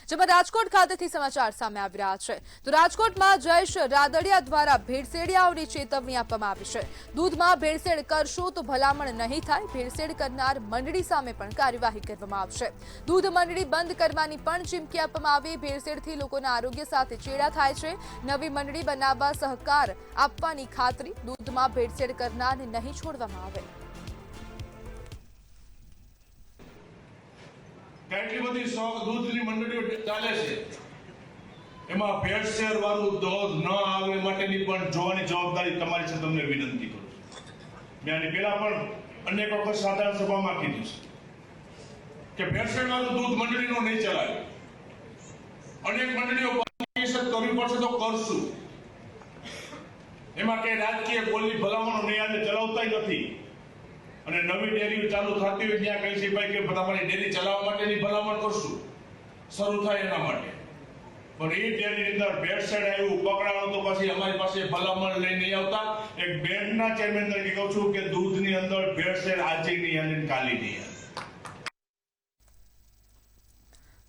જેમાં રાજકોટ ખાતેથી સમાચાર સામે આવી રહ્યા છે તો રાજકોટમાં જયેશ રાદડિયા દ્વારા ભેળસેડિયાઓની ચેતવણી આપવામાં આવી છે। દૂધમાં ભેળસેળ કરશો તો ભલામણ નહીં થાય, ભેળસેળ કરનાર મંડળી સામે પણ કાર્યવાહી કરવામાં આવશે। દૂધ મંડળી બંધ કરવાની પણ ચીમકી આપવામાં આવી। ભેળસેળથી લોકોના આરોગ્ય સાથે ચેડા થાય છે, નવી મંડળી બનાવવા સહકાર આપવાની ખાતરી, દૂધમાં ભેળસેળ કરનારને નહીં છોડવામાં આવે। કેટલી બધી દૂધની મંડળીઓ ચાલે છે, એમાં ભેળસેળ વાળું દૂધ ન આવે માટેની પણ જોવાની જવાબદારી તમારી છે। તમને વિનંતી કરું છું, મેં આની પહેલા પણ અનેક વખત સાધારણ સભામાં કીધું છે કે ભેળસેળ વાળું દૂધ મંડળીનો નહીં ચલાવે। અનેક મંડળીઓ કરવી પડશે તો કરશું, એમાં કઈ રાજકીય બોલની ભલામણો નહીં આજે ચલાવતા નથી। અને નવી ડેરી ચાલુ થતી હોય ત્યાં કહી છે ભાઈ કે તમારી ડેરી ચલાવવા માટેની ભલામણ કરશું, શરૂ થાય એના માટે। પણ એ ડેરીની અંદર ભેળસેળ આવ્યું પકડાણું તો પછી અમારી પાસે ભલામણ લઈ નહીં આવતા। એક બેંકના ચેરમેન તરીકે કહું છું કે દૂધની અંદર ભેળસેળ આજે નહીં અને કાલે નહીં।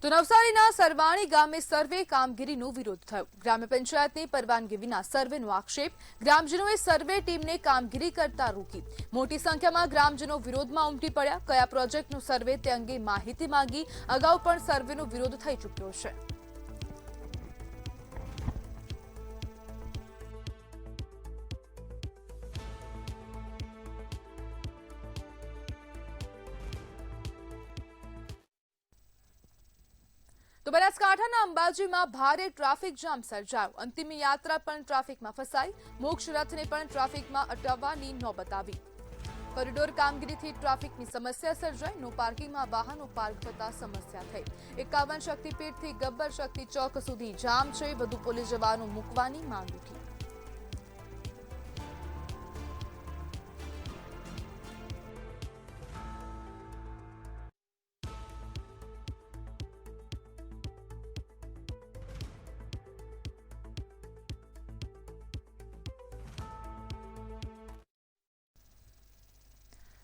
તો નવસારીના સરવાણી ગામે સર્વે કામગીરીનો વિરોધ થયો। ગ્રામ્ય પંચાયતની પરવાનગી વિના સર્વેનો આક્ષેપ, ગ્રામજનોએ સર્વે ટીમને કામગીરી કરતા રોકી। મોટી સંખ્યામાં ગ્રામજનો વિરોધમાં ઉમટી પડ્યા। કયા પ્રોજેક્ટનો સર્વે તે અંગે માહિતી માંગી। અગાઉ પણ સર્વેનો વિરોધ થઈ ચૂક્યો છે। તો બનાસકાંઠાના અંબાજીમાં ભારે ટ્રાફિક જામ સર્જાયો। અંતિમ યાત્રા પણ ટ્રાફિકમાં ફસાઈ। મોક્ષ રથને પણ ટ્રાફિકમાં અટવાવાની નોબત આવી। કોરિડોર કામગીરીથી ટ્રાફિકની સમસ્યા સર્જાઈ। નો પાર્કિંગમાં વાહનો પાર્ક થતા સમસ્યા થઈ। 51 શક્તિપીઠથી ગબ્બર શક્તિ ચોક સુધી જામ છે। વધુ પોલીસ જવાનો મૂકવાની માંગ ઉઠી।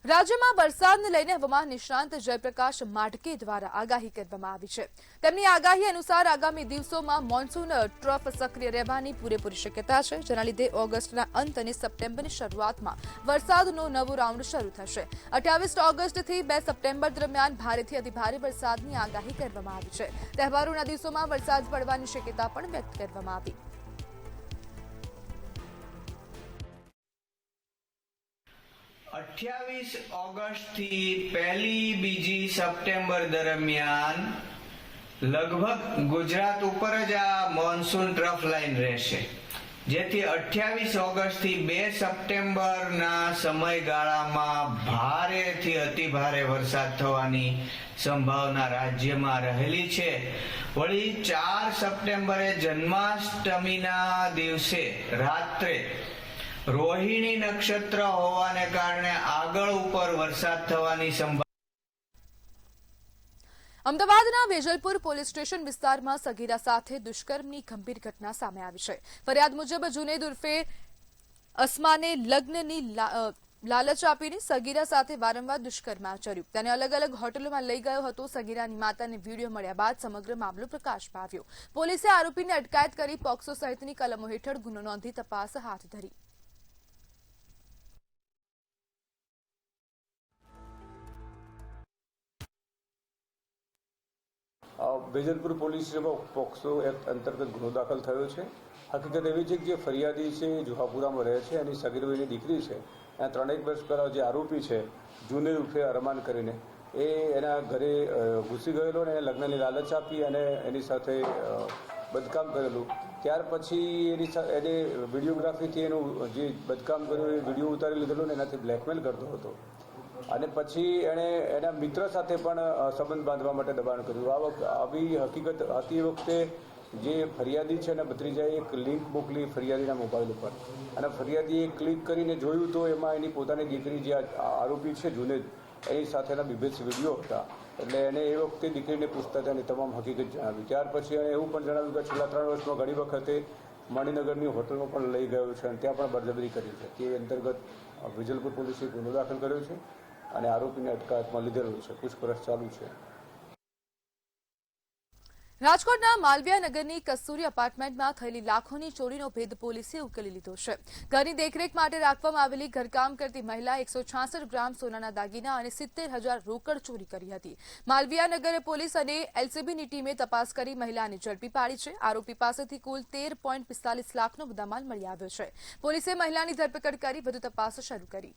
રાજ્યમાં વરસાદને લઈને હવામાન નિષ્ણાંત જયપ્રકાશ માઢકે દ્વારા આગાહી કરવામાં આવી છે। તેમની આગાહી અનુસાર આગામી દિવસોમાં મોન્સૂન ટ્રફ સક્રિય રહેવાની પૂરેપૂરી શક્યતા છે, જેના લીધે ઓગસ્ટના અંત અને સપ્ટેમ્બરની શરૂઆતમાં વરસાદનો નવો રાઉન્ડ શરૂ થશે। 28 ઓગસ્ટથી 2 સપ્ટેમ્બર દરમિયાન ભારેથી અતિભારે વરસાદની આગાહી કરવામાં આવી છે। તહેવારોના દિવસોમાં વરસાદ પડવાની શક્યતા પણ વ્યક્ત કરવામાં આવી। अठावीस ऑगस्ट थी पहली बीजी सप्टेम्बर दरमियान लगभग गुजरात ऊपर ज आ मॉनसून ट्रफ लाइन रहेशे, जेथी 28 ऑगस्ट थी 2 सप्टेम्बर ना समयगाळामां भारेथी अति भारे वरसाद थवानी संभावना राज्यमां रहेली छे। वળી 4 सप्टेम्बरे जन्माष्टमीना दिवसे रात्रे रोहिणी नक्षत्र होवाने कारणे आगळ उपर वरसाद थवानी संभावना। અમદાવાદના વેજલપુર પોલીસ સ્ટેશન વિસ્તારમાં સગીરા સાથે દુષ્કર્મની ગંભીર ઘટના સામે આવી છે। ફરિયાદ મુજબ જુનેદ ઉર્ફે અસ્માને લગ્નની લાલચ આપીને સગીરા સાથે વારંવાર દુષ્કર્મ આચર્યું। તેને અલગ અલગ હોટલોમાં લઈ ગયો હતો। સગીરાની માતાને વિડીયો મળ્યા બાદ સમગ્ર મામલો પ્રકાશમાં આવ્યો। પોલીસે આરોપીને અટકાયત કરી પોક્સો સહિતની કલમો હેઠળ ગુનો નોંધી તપાસ હાથ ધરી। વેજલપુર પોલીસ પોક્સો એક્ટ અંતર્ગત ગુનો દાખલ થયો છે। હકીકત એવી છે કે જે ફરિયાદી છે જુહાપુરામાં રહે છે, એની સગીરોની દીકરી છે। આ 3 વર્ષ પહેલાં જે આરોપી છે જુનેદ ઉર્ફે અરમાન કરીને એ એના ઘરે ઘૂસી ગયેલો અને લગ્નની લાલચ આપી અને એની સાથે બદકામ કરેલું। ત્યાર પછી એને વિડીયોગ્રાફીથી એનું જે બદકામ કર્યું એ વિડીયો ઉતારી લીધેલો ને એનાથી બ્લેકમેલ કરતો હતો અને પછી એણે એના મિત્ર સાથે પણ સંબંધ બાંધવા માટે દબાણ કર્યું। આવી હકીકત હતી એ વખતે જે ફરિયાદી છે એના ભત્રીજાએ એક લિંક મોકલી ફરિયાદીના મોબાઈલ ઉપર અને ફરિયાદીએ ક્લિક કરીને જોયું તો એમાં એની પોતાની દીકરી જે આરોપી છે જુનેદ એની સાથેના બીભત્સ વિડીયો હતા। એટલે એને એ વખતે દીકરીને પૂછતા તેની તમામ હકીકત જણાવી। ત્યાર પછી એણે એવું પણ જણાવ્યું કે છેલ્લા 3 વર્ષમાં ઘણી વખતે મણિનગરની હોટલમાં પણ લઈ ગયો છે અને ત્યાં પણ બળજબરી કરી છે। તે અંતર્ગત વેજલપુર પોલીસે ગુનો દાખલ કર્યો છે અને આરોપીને અટકાયતમાં લીધેલો છે। પૂછપરછ ચાલુ છે। રાજકોટના માલવિયા નગરની કસ્તુરી એપાર્ટમેન્ટમાં થયેલી લાખોની ચોરીનો ભેદ પોલીસે ઉકેલી લીધો છે. ઘરની દેખરેખ માટે રાખવામાં આવેલી ઘરકામ કરતી મહિલા 166 ગ્રામ સોનાના દાગીના અને 70,000 રોકડ ચોરી કરી હતી. માલવિયા નગર પોલીસ અને એલસીબીની ટીમે તપાસ કરી મહિલાને ઝડપી પાડી છે. આરોપી પાસેથી કુલ 13.45 લાખનો મુદ્દામાલ મળી આવ્યો છે. પોલીસે મહિલાની ધરપકડ કરી વધુ તપાસ શરૂ કરી.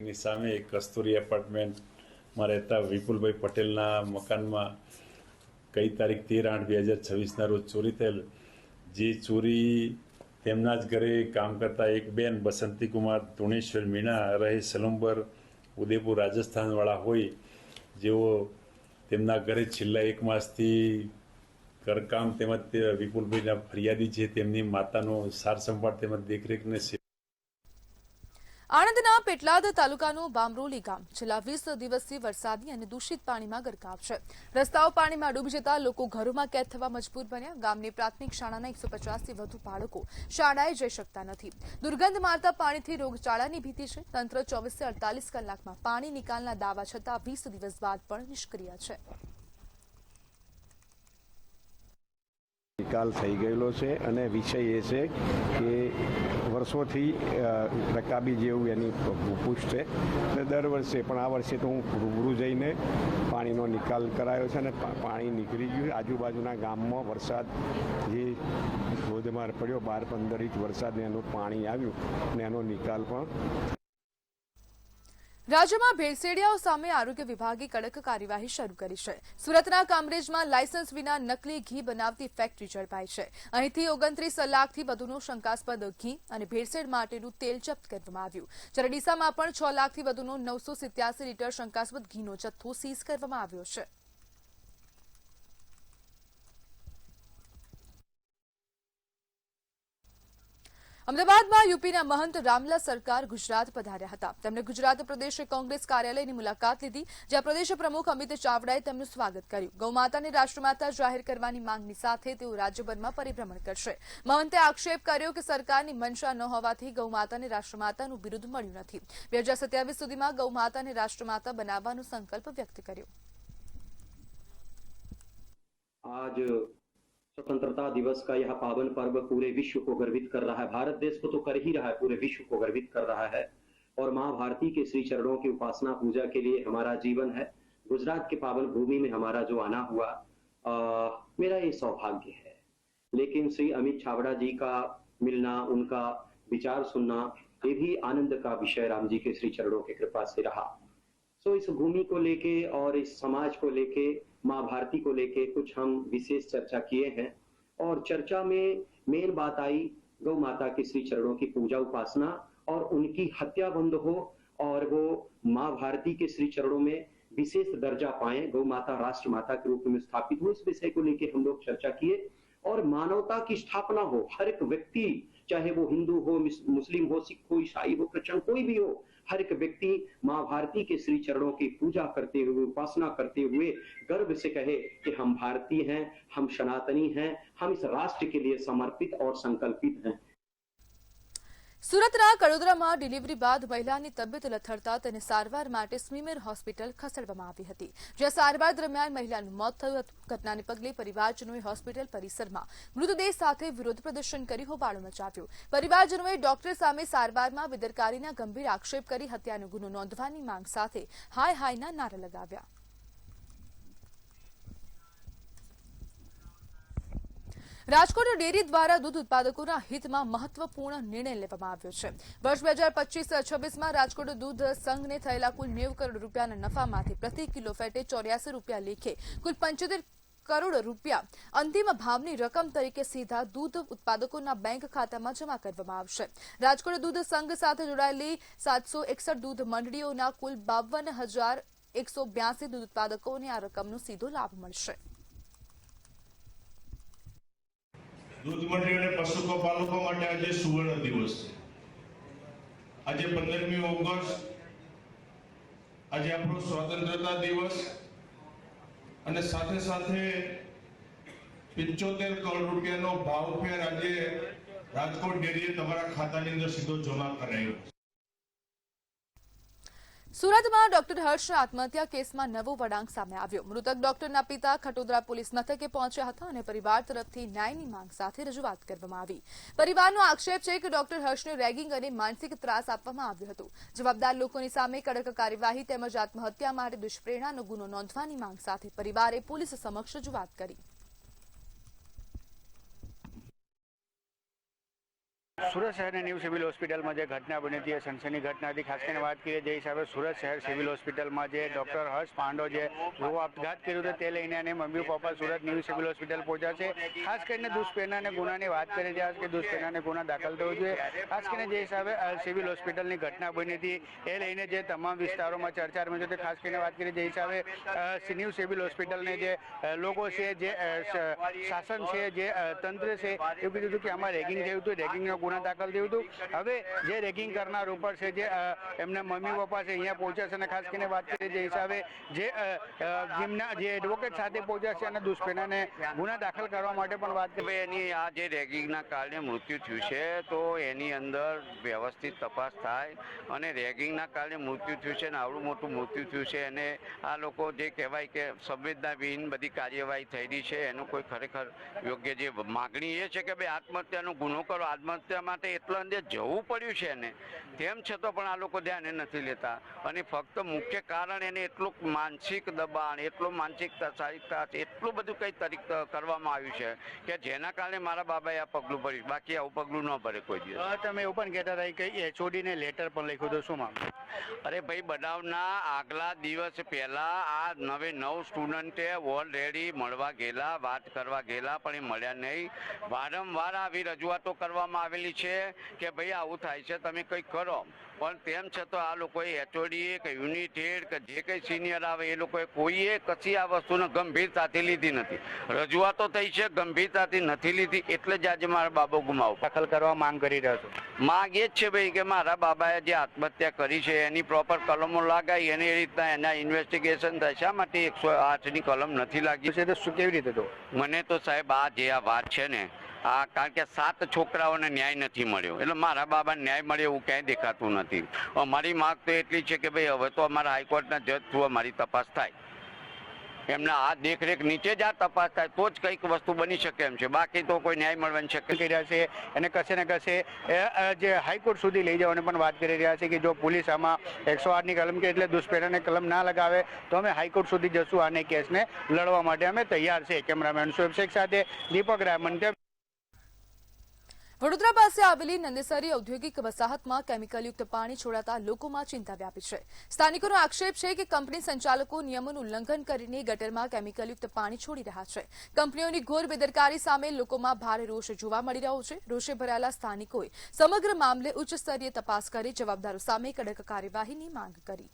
ની સામે કસ્તુરી એપાર્ટમેન્ટમાં રહેતા વિપુલભાઈ પટેલના મકાનમાં કઈ તારીખ 13/8/2026ના રોજ ચોરી થયેલ. જે ચોરી તેમના જ ઘરે કામ કરતા એક બેન બસંતીકુમાર ધુણેશ્વર મીણા રહે સલુંબર ઉદયપુર રાજસ્થાનવાળા હોય, જેઓ તેમના ઘરે છેલ્લા 1 માસથી ઘરકામ તેમજ વિપુલભાઈના ફરિયાદી છે તેમની માતાનો સાર સંભાળ તેમજ દેખરેખને આણંદના પેટલાદ તાલુકાનું બામરોલી ગામ છેલ્લા 20 દિવસથી વરસાદી અને દૂષિત પાણીમાં ગરકાવ છે. રસ્તાઓ પાણીમાં ડૂબી જતા લોકો ઘરોમાં કેદ થવા મજબૂર બન્યા. ગામની પ્રાથમિક શાળાના 150થી વધુ બાળકો શાળાએ જઈ શકતા નથી. દુર્ગંધ મારતા પાણીથી રોગચાળાની ભીતિ છે. તંત્ર 24 થી 48 કલાકમાં પાણી નિકાલના દાવા છતાં 20 દિવસ બાદ પણ નિષ્ક્રિય છે. નિકાલ થઈ ગયેલો છે અને વિષય એ છે કે વર્ષોથી રકાબી જેવું એની પુષ્ટ છે એટલે દર વર્ષે પણ આ વર્ષે તો હું રૂબરૂ જઈને પાણીનો નિકાલ કરાયો છે અને પાણી નીકળી ગયું. આજુબાજુના ગામમાં વરસાદ જે ધોધમાર પડ્યો 12-15 ઇંચ વરસાદ એનું પાણી આવ્યું અને એનો નિકાલ પણ. રાજ્યમાં ભેળસેડિયાઓ સામે આરોગ્ય વિભાગે કડક કાર્યવાહી શરૂ કરી છે. સુરતના કામરેજમાં લાયસન્સ વિના નકલી ઘી બનાવતી ફેક્ટરી ઝડપાઈ છે. અહીંથી 29 લાખથી વધુનું શંકાસ્પદ ઘી અને ભેળસેળ માટેનું તેલ જપ્ત કરવામાં આવ્યું. જ્યારે ડીસામાં પણ 6 લાખથી વધુનો 987 લીટર શંકાસ્પદ ઘીનો જથ્થો સીઝ કરવામાં આવ્યો છે. અમદાવાદમાં યુપીના મહંત રામલા સરકાર ગુજરાત પધાર્યા હતા. તેમણે ગુજરાત પ્રદેશ કોંગ્રેસ કાર્યાલયની મુલાકાત લીધી, જ્યાં પ્રદેશ પ્રમુખ અમિત ચાવડાએ તેમનું સ્વાગત કર્યું. ગૌમાતાને રાષ્ટ્રમાતા જાહેર કરવાની માંગણી સાથે તેઓ રાજ્યભરમાં પરિભ્રમણ કરશે. મહંતે આક્ષેપ કર્યો કે સરકારની મંશા ન હોવાથી ગૌમાતાને રાષ્ટ્રમાતાનું બિરુદ મળ્યું નથી. 2027 સુધીમાં ગૌમાતાને રાષ્ટ્રમાતા બનાવવાનો સંકલ્પ વ્યક્ત કર્યો. आज स्वतंत्रता दिवस का यह पावन पर्व पूरे विश्व को गर्वित कर रहा है. भारत देश को तो कर ही रहा है, पूरे विश्व को गर्वित कर रहा है. और माँ भारती के श्री चरणों की उपासना पूजा के लिए हमारा जीवन है. गुजरात के पावन भूमि में हमारा जो आना हुआ, मेरा ये सौभाग्य है. लेकिन श्री अमित छावड़ा जी का मिलना, उनका विचार सुनना, ये भी आनंद का विषय राम जी के श्री चरणों की कृपा से रहा. तो इस भूमि को लेके और इस समाज को लेके, माँ भारती को लेके कुछ हम विशेष चर्चा किए हैं. और चर्चा में मेन बात आई गौ माता के श्री चरणों की पूजा उपासना और उनकी हत्या बंद हो और वो माँ भारती के श्री चरणों में विशेष दर्जा पाए, गौ माता राष्ट्र माता के रूप में स्थापित हो. इस विषय को लेके हम लोग चर्चा किए और मानवता की स्थापना हो. हर एक व्यक्ति, चाहे वो हिंदू हो, मुस्लिम हो, सिख हो, ईसाई हो, क्रिश्चियन कोई भी हो, हर एक व्यक्ति माँ भारती के श्री चरणों की पूजा करते हुए, उपासना करते हुए गर्व से कहे कि हम भारतीय हैं, हम सनातनी हैं, हम इस राष्ट्र के लिए समर्पित और संकल्पित हैं. સુરતના કડોદરામાં ડિલિવરી બાદ મહિલાની તબિયત લથડતા તેને સારવાર માટે સ્મીમેર હોસ્પિટલ ખસેડવામાં આવી હતી, જ્યાં સારવાર દરમિયાન મહિલાનું મોત થયું હતું. ઘટનાને પગલે પરિવારજનોએ હોસ્પિટલ પરિસરમાં મૃતદેહ સાથે વિરોધ પ્રદર્શન કરી હોબાળો મચાવ્યો. પરિવારજનોએ ડોક્ટર સામે સારવારમાં બેદરકારીના ગંભીર આક્ષેપ કરી હત્યાનો ગુનો નોંધવાની માંગ સાથે હાય હાયના નારા લગાવ્યા. રાજકોટ ડેરી દ્વારા દૂધ ઉત્પાદકોના હિતમાં મહત્વપૂર્ણ નિર્ણય લેવામાં આવ્યો છે. વર્ષ 2025-26માં રાજકોટ દૂધ સંઘને થયેલા કુલ 90 કરોડ રૂપિયાના નફામાંથી પ્રતિ કિલો ફેટે 84 રૂપિયા લેખે કુલ 75 કરોડ રૂપિયા અંતિમ ભાવની રકમ તરીકે સીધા દૂધ ઉત્પાદકોના બેંક ખાતામાં જમા કરવામાં આવશે. રાજકોટ દૂધ સંઘ સાથે જોડાયેલી 761 દૂધ મંડળીઓના કુલ 52,182 દૂધ ઉત્પાદકોને આ રકમનો સીધો લાભ મળશે. દૂધ મંડળીઓ અને પશુપાલકો માટે આજે સુવર્ણ દિવસ છે. આજે 15મી ઓગસ્ટ, આજે આપણો સ્વતંત્રતા દિવસ અને સાથે સાથે 75 કરોડ રૂપિયાનો ભાવફેર આજે રાજકોટ ડેરીએ તમારા ખાતાની અંદર સીધો જમા કરાયો. સુરતમાં ડોક્ટર હર્ષના આત્મહત્યા કેસમાં નવો વળાંક સામે આવ્યો। મૃતક ડોક્ટરના પિતા ખટોદરા પોલીસ મથકે પહોંચ્યા હતા અને પરિવાર તરફથી ન્યાયની માંગ સાથે રજૂઆત કરવામાં આવી। પરિવારનો આક્ષેપ છે કે ડોક્ટર હર્ષને રેગિંગ અને માનસિક ત્રાસ આપવામાં આવ્યો હતો। જવાબદાર લોકોની સામે કડક કાર્યવાહી તેમજ આત્મહત્યા માટે દુષ્પ્રેરણાનો ગુનો નોંધવાની માંગ સાથે પરિવારે પોલીસ સમક્ષ રજૂઆત કરી। સુરત શહેરની ન્યૂ સિવિલ હોસ્પિટલમાં જે ઘટના બની હતી એ સનસની ઘટના હતી। ખાસ કરીને વાત કરીએ જે હિસાબે સુરત શહેર સિવિલ હોસ્પિટલમાં જે ડૉક્ટર હર્ષ પાંડો જે ગૃહ આપઘાત કર્યો હતો તે લઈને અને mummy papa Surat new civil hospital પહોંચ્યા છે। ખાસ કરીને દુષ્પ્રેરણા ગુનાની વાત કરી રહ્યા છે કે દુષ્પ્રેરણા ગુના દાખલ થવો જોઈએ। ખાસ કરીને જે હિસાબે સિવિલ હોસ્પિટલની ઘટના બની હતી એ લઈને જે તમામ વિસ્તારોમાં ચર્ચા રમી છે। ખાસ કરીને વાત કરીએ જે હિસાબે ન્યૂ સિવિલ હોસ્પિટલને જે લોકો છે જે શાસન છે જે તંત્ર છે એવું કીધું હતું કે આમાં રેગિંગ થયું હતું, રેગિંગનો ગુના દાખલ થયું હતું। હવે જે રેગિંગ કરનાર ઉપર છે જે એમના મમ્મી પપ્પા છે અહીંયા પહોંચ્યા છે અને ખાસ કરીને વાત કરીએ જે હિસાબે જે એડવોકેટ સાથે પહોંચ્યા છે અને દુષ્પ્રેરણાને ગુના દાખલ કરવા માટે પણ વાત કરી। એની આ જે રેગિંગના કારણે મૃત્યુ થયું છે તો એની અંદર વ્યવસ્થિત તપાસ થાય અને રેગિંગના કારણે મૃત્યુ થયું છે અને આવડું મોટું મૃત્યુ થયું છે અને આ લોકો જે કહેવાય કે સંવેદનાવિહીન બધી કાર્યવાહી થઈ રહી છે એનું કોઈ ખરેખર યોગ્ય જે માગણી એ છે કે ભાઈ આત્મહત્યાનો ગુનો કરો। આત્મહત્યા માટે એટલું અંદર જવું પડ્યું છે ને તેમ છતાં પણ આ લોકો ધ્યાને નથી લેતા અને ફક્ત મુખ્ય કારણ એને એટલું માનસિક દબાણ, એટલું માનસિક ત્રાસ, એટલું બધું કંઈ કરવામાં આવ્યું છે કે જેના કારણે મારા બાબાએ આ પગલું ભર્યું, બાકી આવું પગલું ન ભરે કોઈ દિવસ। તમે એવું પણ કહેતા હતા કે HOD ને લેટર પણ લખ્યું હતું, શું મામલો? અરે ભાઈ, બનાવના આગલા દિવસ પહેલા આ 9 સ્ટુડન્ટે ઓલરેડી મળવા ગયેલા, વાત કરવા ગયેલા પણ એ મળ્યા નહીં। વારંવાર આવી રજૂઆતો કરવામાં આવેલી છે કે ભાઈ આવું થાય છે, તમે કંઈક કરો, પણ તેમ છતાં આ લોકોએ HOD કે યુનિટ હેડ કે જે કંઈ સિનિયર આવે એ લોકોએ કોઈએ કશી આ વસ્તુને ગંભીરતાથી લીધી નથી। રજૂઆતો થઈ છે, ગંભીરતાથી નથી લીધી, એટલે જ આજે મારા બાબો ગુમાવો દાખલ કરવા માંગ કરી રહ્યા છો? માંગ એ જ છે ભાઈ કે મારા બાબાએ જે આત્મહત્યા કરી છે એની પ્રોપર કલમો લાગાઈ અને એ રીતના એના ઇન્વેસ્ટિગેશન થાય। શા માટે 108ની કલમ નથી લાગી છે તો શું કેવી રીતે તો? મને તો સાહેબ આ જે આ વાત છે ને આ કારણ કે 7 છોકરાઓને ન્યાય નથી મળ્યો એટલે મારા બાબાને ન્યાય મળે એવું ક્યાંય દેખાતું નથી। અમારી માંગ તો એટલી છે કે ભાઈ હવે તો અમારા હાઈકોર્ટના જજ થ્રુ અમારી તપાસ થાય, એમના આ દેખરેખ નીચે જ આ તપાસ થાય તો જ કંઈક વસ્તુ બની શકે એમ છે, બાકી તો કોઈ ન્યાય મળવાની શક્ય કરી રહ્યા છે અને કશે ને કશે જે હાઈકોર્ટ સુધી લઈ જવાની પણ વાત કરી રહ્યા છે કે જો પોલીસ આમાં 108ની કલમ કે એટલે દુષ્પ્રેરણાની કલમ ના લગાવે તો અમે હાઈકોર્ટ સુધી જશું, આને કેસને લડવા માટે અમે તૈયાર છે। કેમેરામેન શોએબ શેખ સાથે દીપક રામન। વડોદરા પાસે આવેલી નંદેસરી ઔદ્યોગિક વસાહતમાં કેમિકલયુક્ત પાણી છોડાતા લોકોમાં ચિંતા વ્યાપી છે। સ્થાનિકોનો આક્ષેપ છે કે કંપની સંચાલકો નિયમોનું ઉલ્લંઘન કરીને ગટરમાં કેમિકલયુક્ત પાણી છોડી રહ્યા છે। કંપનીઓની ઘોર બેદરકારી સામે લોકોમાં ભારે રોષ જોવા મળી રહ્યો છે। રોષે ભરાયેલા સ્થાનિકોએ સમગ્ર મામલે ઉચ્ચ સ્તરીય તપાસ કરી જવાબદારો સામે કડક કાર્યવાહીની માંગ કરી।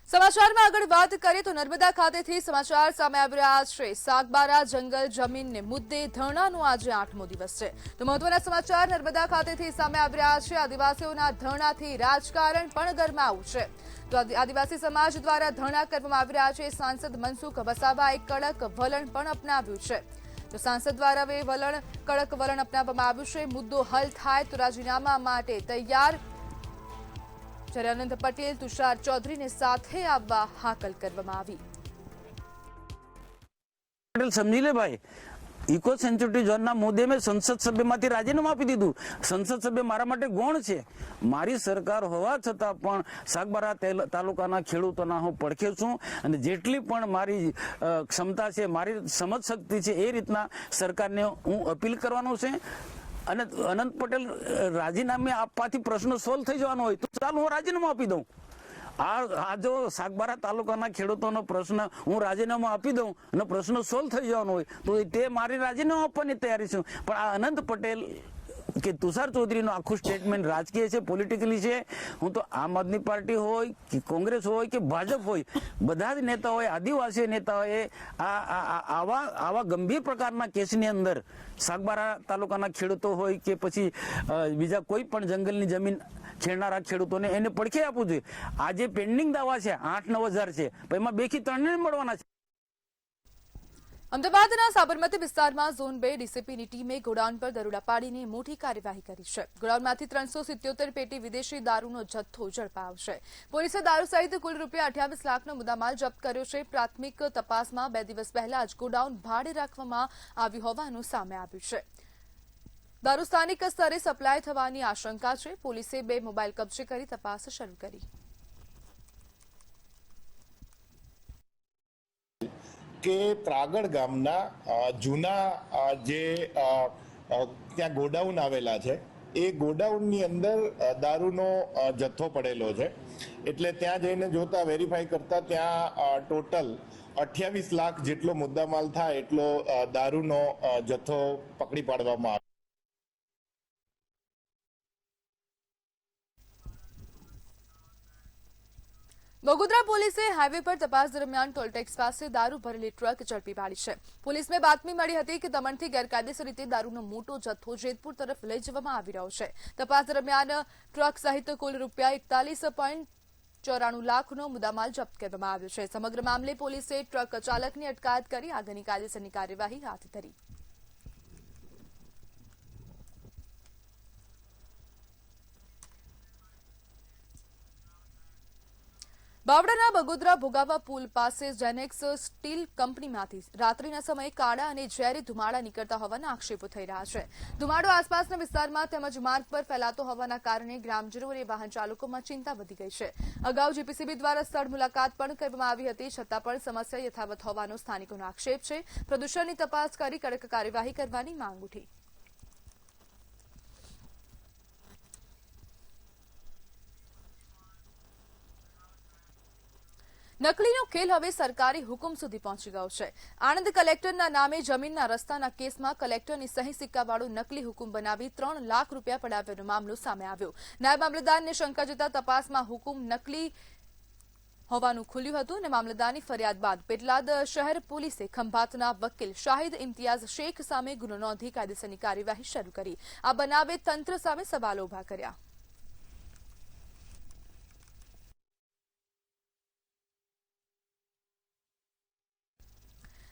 સમાચારમાં આગળ વાત કરીએ તો નર્મદા ખાતેથી સમાચાર સામે આવી રહ્યા છે। સાગબારા જંગલ જમીનને મુદ્દે ધરણાનો આજે 8મો દિવસ છે। તો મહત્વના સમાચાર નર્મદા ખાતેથી સામે આવી રહ્યા છે। આદિવાસીઓના ધરણાથી રાજકારણ પણ ગરમાયું છે। તો આદિવાસી સમાજ દ્વારા ધરણા કરવામાં આવી રહ્યા છે। સાંસદ મનસુખ વસાવાએ કડક વલણ પણ અપનાવ્યું છે। તો સાંસદ દ્વારા કડક વલણ અપનાવવામાં આવ્યું છે। મુદ્દો હલ થાય તો રાજીનામા માટે તૈયાર, જ્યારે અનંત પટેલ, તુષાર ચૌધરીને સાથે આવવા હાકલ કરવામાં આવી। પટેલ સમજી લે ભાઈ, ઇકો સેન્સિટિવ ઝોનના મુદ્દે મેં સંસદ સભ્યમાંથી રાજીનામું આપી દીધું। સંસદ સભ્ય મારા માટે ગૌણ છે। મારી સરકાર હોવા છતાં પણ સાગબારા તાલુકાના ખેડૂતોના હું પડખે છું અને જેટલી પણ મારી ક્ષમતા છે, મારી સમજ શક્તિ છે એ રીતના સરકારને હું અપીલ કરવાનો છે। અને અનંત પટેલ રાજીનામે આપવાથી પ્રશ્ન સોલ્વ થઈ જવાનો હોય તો ચાલો હું રાજીનામું આપી દઉં। આ જો સાગબારા તાલુકાના ખેડૂતોનો પ્રશ્ન હું રાજીનામું આપી દઉં અને પ્રશ્ન સોલ્વ થઈ જવાનો હોય તો તે મારી રાજીનામું આપવાની તૈયારી છે। પણ આ અનંત પટેલ કે તુષાર ચૌધરીનું આખું સ્ટેટમેન્ટ રાજકીય છે, પોલિટિકલી છે. હું તો આમ આદમી પાર્ટી હોય કે કોંગ્રેસ હોય કે ભાજપ હોય, બધા જ નેતાઓએ, આદિવાસી નેતાઓએ આવા ગંભીર પ્રકારના કેસની અંદર સાગબારા તાલુકાના ખેડૂતો હોય કે પછી બીજા કોઈ પણ જંગલની જમીન છેડનારા ખેડૂતોને એને પડખે આપવું જોઈએ. આજે પેન્ડિંગ દાવા છે 8-9 હજાર છે, એમાં 2 થી 3 મળવાના છે. અમદાવાદના સાબરમતી વિસ્તારમાં ઝોન 2 ડીસીપીની ટીમે ગોડાઉન પર દરોડા પાડીને મોટી કાર્યવાહી કરી છે. ગોડાઉનમાંથી 377 પેટી વિદેશી દારૂનો જથ્થો ઝડપાયો છે. પોલીસે દારૂ સહિત કુલ ₹28 લાખનો મુદ્દામાલ જપ્ત કર્યો છે. પ્રાથમિક તપાસમાં 2 દિવસ પહેલા જ ગોડાઉન ભાડે રાખવામાં આવ્યું હોવાનું સામે આવ્યું છે. દારૂ સ્થાનિક સ્તરે સપ્લાય થવાની આશંકા છે. પોલીસે 2 મોબાઈલ કબજે કરી તપાસ શરૂ કરી. કે ત્રાગડ ગામના જૂના જે ત્યાં ગોડાઉન આવેલા છે, એ ગોડાઉનની અંદર દારૂનો જથ્થો પડેલો છે. એટલે ત્યાં જઈને જોતા, વેરીફાઈ કરતા ત્યાં ટોટલ 28 લાખ જેટલો મુદ્દામાલ થાય એટલો દારૂનો જથ્થો પકડી પાડવામાં આવ્યો. બગોદરા પોલીસે હાઈવે પર તપાસ દરમિયાન ટોલટેક્સ પાસે દારૂ ભરેલી ટ્રક ઝડપી પાડી છે. પોલીસને બાતમી મળી હતી કે દમણથી ગેરકાયદેસર રીતે દારૂનો મોટો જથ્થો જેતપુર તરફ લઈ જવામાં આવી રહ્યો છે. તપાસ દરમિયાન ટ્રક સહિત કુલ ₹41.94 લાખનો મુદ્દામાલ જપ્ત કરવામાં આવ્યો છે. સમગ્ર મામલે પોલીસે ટ્રક ચાલકની અટકાયત કરી આગળની કાયદેસરની કાર્યવાહી હાથ ધરી. બાવળાના બગોદરા ભોગાવા પુલ પાસે જેનેક્સ સ્ટીલ કંપનીમાંથી રાત્રિના સમયે કાળા અને ઝેરી ધુમાડા નીકળતા હોવાના આક્ષેપો થઈ રહ્યા છે. ધુમાડો આસપાસના વિસ્તારમાં તેમજ માર્ગ પર ફેલાતો હોવાના કારણે ગ્રામજનો અને વાહન ચાલકોમાં ચિંતા વધી ગઈ છે. અગાઉ જીપીસીબી દ્વારા સ્થળ મુલાકાત પણ કરવામાં આવી હતી, છતાં પણ સમસ્યા યથાવત હોવાનો સ્થાનિકોનો આક્ષેપ છે. પ્રદૂષણની તપાસ કરી કડક કાર્યવાહી કરવાની માંગ ઉઠી. નકલીનો ખેલ હવે સરકારી હુકમ સુધી પહોંચી ગયો છે. આણંદ કલેક્ટરના નામે જમીનના રસ્તાના કેસમાં કલેક્ટરની સહી સિક્કાવાળો નકલી હુકમ બનાવી ₹3 લાખ પડાવ્યાનો મામલો સામે આવ્યો. નાયબ મામલતદારને શંકા જતા તપાસમાં હુકમ નકલી હોવાનું ખુલ્યું હતું અને મામલતદારની ફરિયાદ બાદ પેટલાદ શહેર પોલીસે ખંભાતના વકીલ શાહિદ ઇમ્તિયાઝ શેખ સામે ગુનો નોંધી કાયદેસરની કાર્યવાહી શરૂ કરી. આ બનાવે તંત્ર સામે સવાલો ઉભા કર્યા.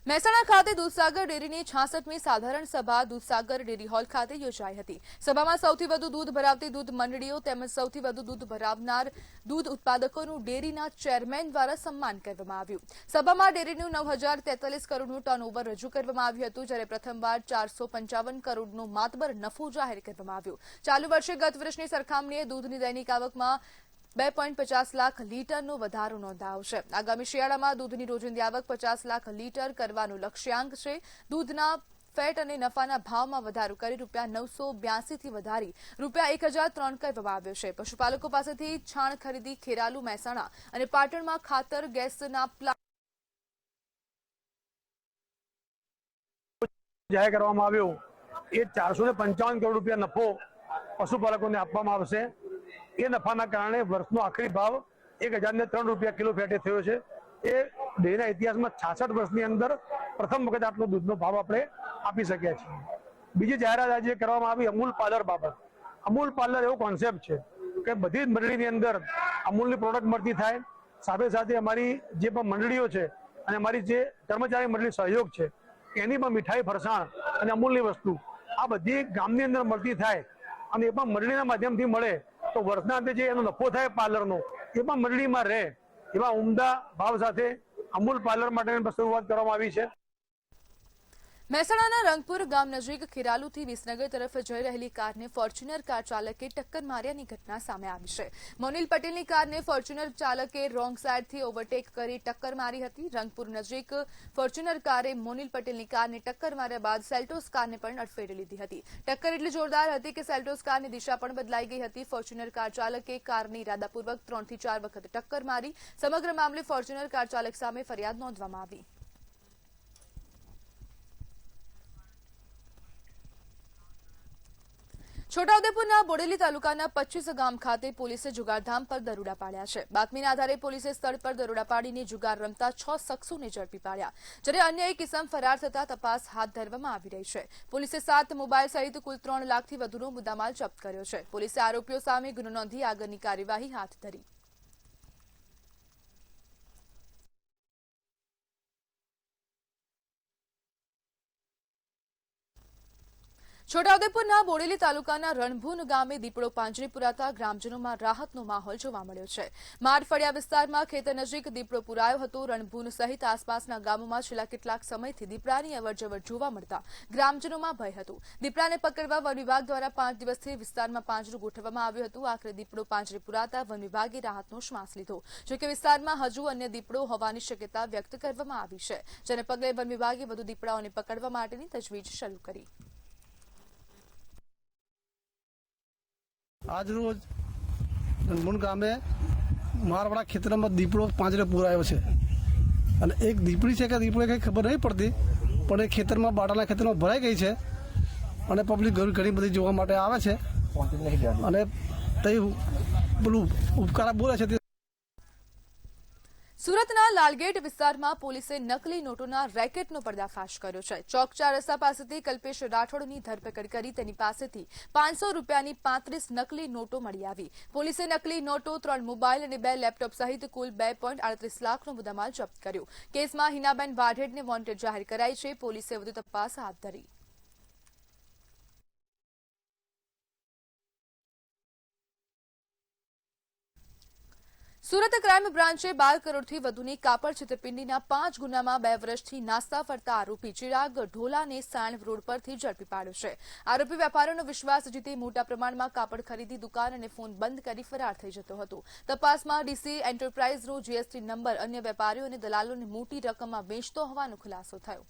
મહેસાણા ખાતે દૂધસાગર ડેરીની 66મી સાધારણ સભા દૂધસાગર ડેરી હોલ ખાતે યોજાઈ હતી. સભામાં સૌથી વધુ દૂધ ભરાવતી દૂધ મંડળીઓ તેમજ સૌથી વધુ દૂધ ભરાવનાર દૂધ ઉત્પાદકોનું ડેરીના ચેરમેન દ્વારા સન્માન કરવામાં આવ્યું. સભામાં ડેરીનું 9,043 કરોડનું ટર્નઓવર રજૂ કરવામાં આવ્યું હતું, જ્યારે પ્રથમવાર 455 કરોડનો માતબર નફો જાહેર કરવામાં આવ્યો. ચાલુ વર્ષે ગત વર્ષની સરખામણીએ દૂધની દૈનિક આવકમાં 2.50 લાખ લીટરનો વધારો નોંધાયો છે. આગામી શિયાળામાં દૂધની રોજિંદી આવક 50 લાખ લીટર કરવાનું લક્ષ્યાંક છે. દૂધના ફેટ અને નફાના ભાવમાં વધારો કરી ₹982 થી વધારી ₹1,003 કરવામાં આવ્યો છે. પશુપાલકો પાસેથી છાણ ખરીદી ખેરાલુ, મહેસાણા અને પાટણમાં ખાતર ગેસના પ્લાન્ટ જાહેર કરવામાં આવ્યો. એ ₹455 કરોડ નફો પશુપાલકોને આપવામાં આવશે. એ નફાના કારણે વર્ષનો આખરી ભાવ ₹1,003 કિલો ફેટે થયો છે. એ ડેરીના ઇતિહાસમાં 66 વર્ષની અંદર પ્રથમ વખત આટલો દૂધનો ભાવ આપણે આપી શક્યા છીએ. બીજી જાહેરાત આજે કરવામાં આવી અમૂલ પાર્લર બાબત. અમૂલ પાર્લર એવો કોન્સેપ્ટ છે કે બધી જ મંડળીની અંદર અમૂલની પ્રોડક્ટ મળતી થાય, સાથે સાથે અમારી જે પણ મંડળીઓ છે અને અમારી જે કર્મચારી મંડળી સહયોગ છે એની પણ મીઠાઈ, ફરસાણ અને અમૂલની વસ્તુ આ બધી ગામની અંદર મળતી થાય અને એ પણ મંડળીના માધ્યમથી મળે તો વર્ષના અંતે જે એનો નફો થાય પાર્લરનો એ પણ મંડળીમાં રહે એવા ઉમદા ભાવ સાથે અમૂલ પાર્લર માટે શરૂઆત કરવામાં આવી છે. મહેસાણાના રંગપુર ગામ નજીક ખેરાલુથી વિસનગર તરફ જઈ રહેલી કારને ફોર્ચ્યુનર કાર ચાલકે ટક્કર માર્યાની ઘટના સામે આવી છે. મોનિલ પટેલની કારને ફોર્ચ્યુનર ચાલકે રોંગ સાઈડથી ઓવરટેક કરી ટક્કર મારી હતી. રંગપુર નજીક ફોર્ચ્યુનર કારે મોનિલ પટેલની કારને ટક્કર માર્યા બાદ સેલ્ટોસ કારને પણ અડફેટે લીધી હતી. ટક્કર એટલી જોરદાર હતી કે સેલ્ટોસ કારની દિશા પણ બદલાઈ ગઈ હતી. ફોર્ચ્યુનર કાર ચાલકે કારની ઇરાદાપૂર્વક 3 થી 4 વખત ટક્કર મારી. સમગ્ર મામલે ફોર્ચ્યુનર કાર ચાલક સામે ફરિયાદ નોંધવામાં આવી. છોટાઉદેપુરના બોડેલી તાલુકાના 25 ગામ ખાતે પોલીસે જુગારધામ પર દરોડા પાડ્યા છે. બાતમીના આધારે પોલીસે સ્થળ પર દરોડા પાડીને જુગાર રમતા 6 શખ્સોને ઝડપી પાડ્યા, જ્યારે અન્ય એક ઇસમ ફરાર થતા તપાસ હાથ ધરવામાં આવી રહી છે. પોલીસે 7 મોબાઈલ સહિત કુલ 3 લાખથી વધુનો મુદ્દામાલ જપ્ત કર્યો છે. પોલીસે આરોપીઓ સામે ગુનો નોંધી આગળની કાર્યવાહી હાથ ધરી. છોટાઉદેપુરના બોડેલી તાલુકાના રણભૂન ગામે દીપડો પાંજરે પુરાતા ગ્રામજનોમાં રાહતનો માહોલ જોવા મળ્યો છે. મારફળિયા વિસ્તારમાં ખેતર નજીક દીપડો પુરાયો હતો. રણભૂન સહિત આસપાસના ગામોમાં છેલ્લા કેટલાક સમયથી દીપડાની અવરજવર જોવા મળતા ગ્રામજનોમાં ભય હતું. દીપડાને પકડવા વન વિભાગ દ્વારા 5 દિવસથી વિસ્તારમાં પાંજરું ગોઠવવામાં આવ્યું હતું. આખરે દીપડો પાંજરે પુરાતા વન વિભાગે રાહતનો શ્વાસ લીધો. જોકે વિસ્તારમાં હજુ અન્ય દીપડો હોવાની શક્યતા વ્યક્ત કરવામાં આવી છે, જેને પગલે વન વિભાગે વધુ દીપડાઓને પકડવા માટેની તજવીજ શરૂ કરી. આજ રોજ રણભૂન ગામે મારવાડા ખેતરમાં દીપડો પાંજરે પુરાયો છે અને એક દીપડી છે કે દીપડો કંઈ ખબર નહીં પડતી, પણ એ ખેતરમાં બાટાના ખેતરમાં ભરાઈ ગઈ છે અને પબ્લિક ઘણી બધી જોવા માટે આવે છે અને તે પેલું ઉપકારા બોલે છે. સુરતના લાલગેટ વિસ્તારમાં પોલીસે નકલી નોટોના રેકેટનો પર્દાફાશ કર્યો છે. ચોક 4 રસ્તા પાસેથી કલ્પેશ રાઠોડની ધરપકડ કરી તેની પાસેથી 500 રૂપિયાની 35 નકલી નોટો મળી આવી. પોલીસે નકલી નોટો, 3 મોબાઈલ અને 2 લેપટોપ સહિત કુલ 2.38 લાખનો મુદ્દામાલ જપ્ત કર્યો. કેસમાં હિનાબેન વાઢેડને વોન્ટેડ જાહેર કરાઈ છે. પોલીસે વધુ તપાસ હાથ ધરી. સુરત ક્રાઇમ બ્રાન્ચે 12 કરોડથી વધુની કાપડ છેતરપિંડીના 5 ગુનામાં 2 વર્ષથી નાસ્તા ફરતા આરોપી ચિરાગ ઢોલાને સાણવ રોડ પરથી ઝડપી પાડ્યો છે. આરોપી વેપારીનો વિશ્વાસ જીતી મોટા પ્રમાણમાં કાપડ ખરીદી દુકાન અને ફોન બંધ કરી ફરાર થઈ જતો હતો. તપાસમાં ડીસી એન્ટરપ્રાઇઝનો જીએસટી નંબર અન્ય વેપારીઓ અને દલાલોને મોટી રકમમાં વેચતો હોવાનો ખુલાસો થયો.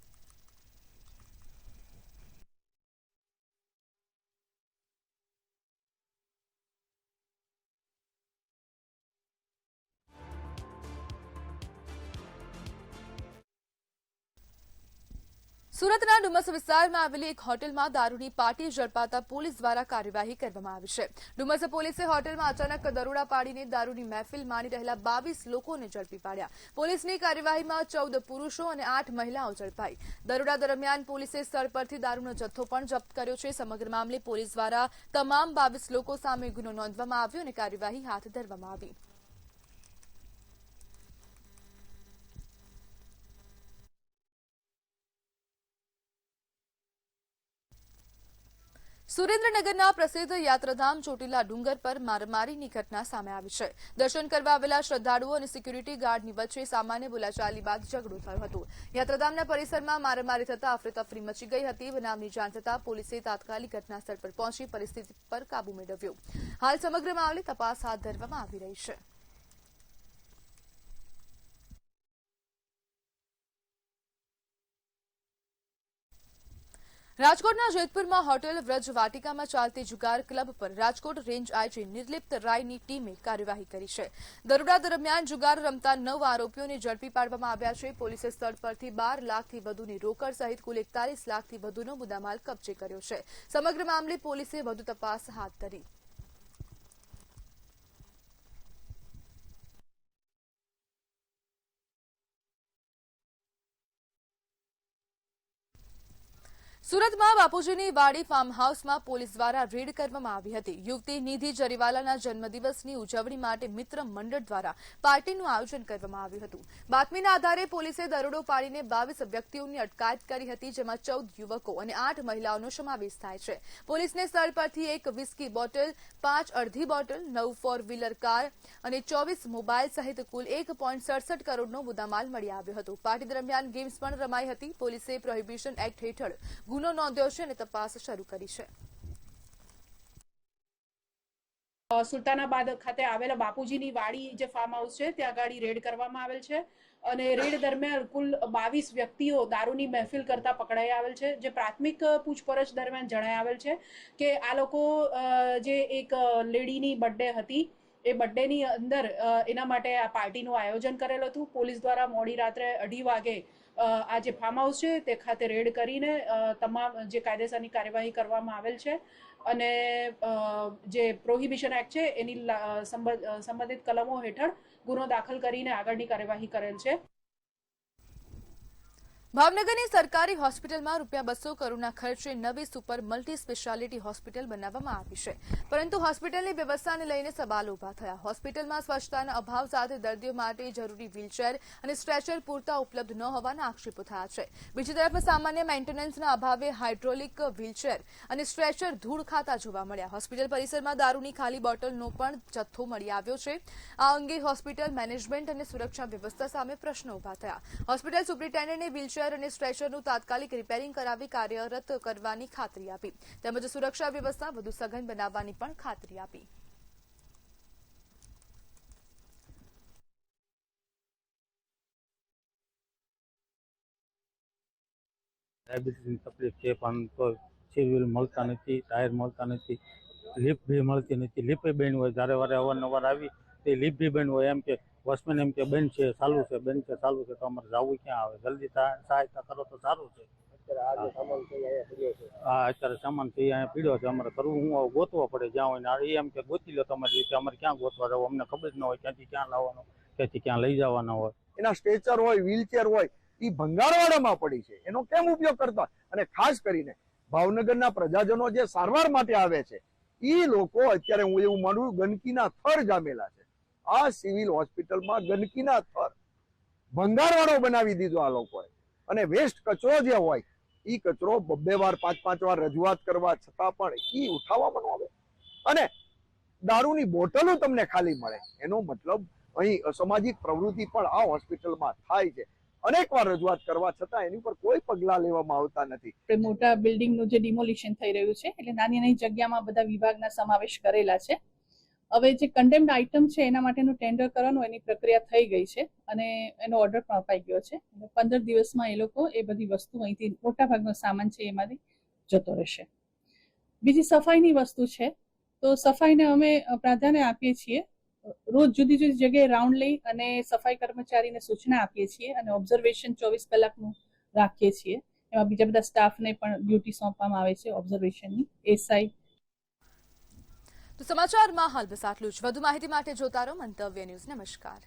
સુરતના ડુમસ વિસ્તારમાં આવેલી એક હોટેલમાં દારૂની પાર્ટી ઝડપાતા પોલીસ દ્વારા કાર્યવાહી કરવામાં આવી છે. ડુમસ પોલીસે હોટેલમાં અચાનક દરોડા પાડીને દારૂની મહેફિલ માણી રહેલા 22 લોકોને ઝડપી પાડ્યા. પોલીસની કાર્યવાહીમાં 14 પુરુષો અને 8 મહિલાઓ ઝડપાઈ. દરોડા દરમિયાન પોલીસે સ્થળ પરથી દારૂનો જથ્થો પણ જપ્ત કર્યો છે. સમગ્ર મામલે પોલીસ દ્વારા તમામ 22 લોકો સામે ગુનો નોંધવામાં આવ્યો અને કાર્યવાહી હાથ ધરવામાં આવી. સુરેન્દ્રનગરના પ્રસિદ્ધ યાત્રાધામ ચોટીલા ડુંગર પર મારામારીની ઘટના સામે આવી છે. દર્શન કરવા આવેલા શ્રદ્ધાળુઓ અને સિક્યુરિટી ગાર્ડની વચ્ચે સામાન્ય બોલાચાલી બાદ ઝઘડો થયો હતો. યાત્રાધામના પરિસરમાં મારામારી થતા અફરાતફરી મચી ગઈ હતી. બનાવની જાણ થતાં પોલીસે તાત્કાલિક ઘટનાસ્થળ પર પહોંચી પરિસ્થિતિ પર કાબુ મેળવ્યો. હાલ સમગ્ર મામલે તપાસ હાથ ધરવામાં આવી રહી છે. રાજકોટના જેતપુરમાં હોટેલ વ્રજ વાટિકામાં ચાલતી જુગાર ક્લબ પર રાજકોટ રેન્જ આઈજી નિર્લિપ્ત રાયની ટીમે કાર્યવાહી કરી છે. દરોડા દરમિયાન જુગાર રમતા 9 આરોપીઓને ઝડપી પાડવામાં આવ્યા છે. પોલીસે સ્થળ પરથી 12 લાખથી વધુની રોકડ સહિત કુલ 41 લાખથી વધુનો મુદ્દામાલ કબજે કર્યો છે. સમગ્ર મામલે પોલીસે વધુ તપાસ હાથ ધરી. સુરતમાં બાપુજીની વાડી ફાર્મ હાઉસમાં પોલીસ દ્વારા રેડ કરવામાં આવી હતી. યુવતી નિધિ જરીવાલાના જન્મદિવસની ઉજવણી માટે મિત્ર મંડળ દ્વારા પાર્ટીનું આયોજન કરવામાં આવ્યું હતું. બાતમીના આધારે પોલીસે દરોડો પાડીને 22 વ્યક્તિઓની અટકાયત કરી હતી, જેમાં 14 યુવકો અને 8 મહિલાઓનો સમાવેશ થાય છે. પોલીસને સ્થળ પરથી એક વિસ્કી બોટલ, 5 અડધી બોટલ, 9 4 વ્હીલર કાર અને 24 મોબાઈલ સહિત કુલ 1.67 કરોડનો મુદ્દામાલ મળી આવ્યો હતો. પાર્ટી દરમિયાન ગેમ્સ પણ રમાઈ હતી. પોલીસે પ્રોહિબિશન એક્ટ હેઠળ ગુનો નોંધ્યો છે અને તપાસ શરૂ કરી છે. સુલતાનાબાદ ખાતે આવેલા બાપુજીની વાડી જે ફાર્મ હાઉસ છે ત્યાં આગળ રેડ કરવામાં આવેલ છે અને રેડ દરમિયાન કુલ 22 વ્યક્તિઓ દારૂની મહેફિલ કરતા પકડાઈ આવેલ છે. જે પ્રાથમિક પૂછપરછ દરમિયાન જણાઈ આવેલ છે કે આ લોકો જે એક લેડીની બર્થડે હતી એ બર્થડેની અંદર એના માટે આ પાર્ટીનું આયોજન કરેલું હતું. પોલીસ દ્વારા મોડી રાત્રે 2:30 વાગે આ જે ફાર્મ હાઉસ છે તે ખાતે રેડ કરીને તમામ જે કાયદેસરની કાર્યવાહી કરવામાં આવેલ છે અને જે પ્રોહિબિશન એક્ટ છે એની સંબંધિત કલમો હેઠળ ગુનો દાખલ કરીને આગળની કાર્યવાહી કરેલ છે. ભાવનગરની સરકારી હોસ્પિટલમાં ₹200 કરોડના ખર્ચે નવી સુપર મલ્ટી સ્પેશિયાલિટી હોસ્પિટલ બનાવવામાં આવી છે, પરંતુ હોસ્પિટલની વ્યવસ્થાને લઈને સવાલો ઉભા થયા. હોસ્પિટલમાં સ્વચ્છતાના અભાવ સાથે દર્દીઓ માટે જરૂરી વ્હીલચેર અને સ્ટ્રેચર પૂરતા ઉપલબ્ધ ન હોવાના આક્ષેપો થયા છે. બીજી તરફ સામાન્ય મેન્ટેનન્સના અભાવે હાઇડ્રોલિક વ્હીલચેર અને સ્ટ્રેચર ધૂળ ખાતા જોવા મળ્યા. હોસ્પિટલ પરિસરમાં દારૂની ખાલી બોટલનો પણ જથ્થો મળી આવ્યો છે. આ અંગે હોસ્પિટલ મેનેજમેન્ટ અને સુરક્ષા વ્યવસ્થા સામે પ્રશ્નો ઉભા થયા. હોસ્પિટલ સુપ્રિન્ટેન્ડન્ટે વ્હીલચેર અને સ્ટ્રેચરનું તાત્કાલિક રિપેરિંગ કરાવી કાર્યરત કરવાની ખાતરી આપી, તેમજ સુરક્ષા વ્યવસ્થા વધુ સઘન બનાવવાની પણ ખાતરી આપી. ડાયાબિટીસની તકલીફ છે, પણ તો સિવિલ મળતા નથી, ટાયર મળતા નથી, લિફ્ટ બી મળતી નથી. લિફ્ટ બેન હોય, જ્યારે વારે અવારનવાર આવી તે લિફ્ટ બી બેન હોય. એમ કે વોચમેન એમ કે બેન છે ચાલુ છે, બેન છે ચાલુ છે, તો અમારે જવું ક્યાં આવે? જલ્દી સહાયતા કરો તો સારું છે. હા, અત્યારે સામાન છે અહીંયા પીડ્યો છે, અમારે કરવું હું હવે ગોતવા પડે જ્યાં હોય ને. એમ કે ગોતી લો તમારી રીતે, અમારે ક્યાં ગોતવા જવું? અમને ખબર જ ન હોય ક્યાંથી ક્યાં લાવવાનું, ક્યાંથી ક્યાં લઈ જવાના હોય. એના સ્ટ્રેચર હોય, વ્હીલચેર હોય, એ ભંગારવાડામાં પડી છે, એનો કેમ ઉપયોગ કરતા? અને ખાસ કરીને ભાવનગરના પ્રજાજનો જે સારવાર માટે આવે છે એ લોકો અત્યારે હું એવું માનું ગંદકીના થર જામેલા છે. આ સિવિલ હોસ્પિટલમાં ગંદકીના થર, ભંગારવાડો બનાવી દીધો આ લોકોએ. અને વેસ્ટ કચરો જે હોય એ કચરો 2 વાર 5 વાર રજૂઆત કરવા છતાં પણ એ ઉઠાવવામાં ન આવે. અને દારૂની બોટલો તમને ખાલી મળે, એનો મતલબ અહીં અસામાજિક પ્રવૃત્તિ પણ આ હોસ્પિટલમાં થાય છે. અનેક વાર રજૂઆત કરવા છતાં એની પર કોઈ પગલાં લેવામાં આવતા નથી. મોટા બિલ્ડિંગનું જે ડિમોલિશન થઈ રહ્યું છે, એટલે નાની નાની જગ્યામાં બધા વિભાગના સમાવેશ કરેલા છે. હવે જે કન્ડેમ્ડ આઇટમ છે એના માટેનું ટેન્ડર કરવાનું એની પ્રક્રિયા થઈ ગઈ છે અને એનો ઓર્ડર પણ અપાઈ ગયો છે. 15 દિવસમાં એ લોકો એ બધી વસ્તુ અહીંથી મોટાભાગનો સામાન છે એમાંથી જતો રહેશે. બીજી સફાઈની વસ્તુ છે, તો સફાઈને અમે પ્રાધાન્ય આપીએ છીએ. રોજ જુદી જુદી જગ્યાએ રાઉન્ડ લઈ અને સફાઈ કર્મચારીને સૂચના આપીએ છીએ અને ઓબ્ઝર્વેશન 24 કલાકનું રાખીએ છીએ. એમાં બીજા બધા સ્ટાફને પણ ડ્યુટી સોંપવામાં આવે છે ઓબ્ઝર્વેશનની. એસઆઈ. તો સમાચારમાં હાલ બસ આટલું જ. વધુ માહિતી માટે જોતા રહો મંતવ્ય ન્યૂઝ. નમસ્કાર.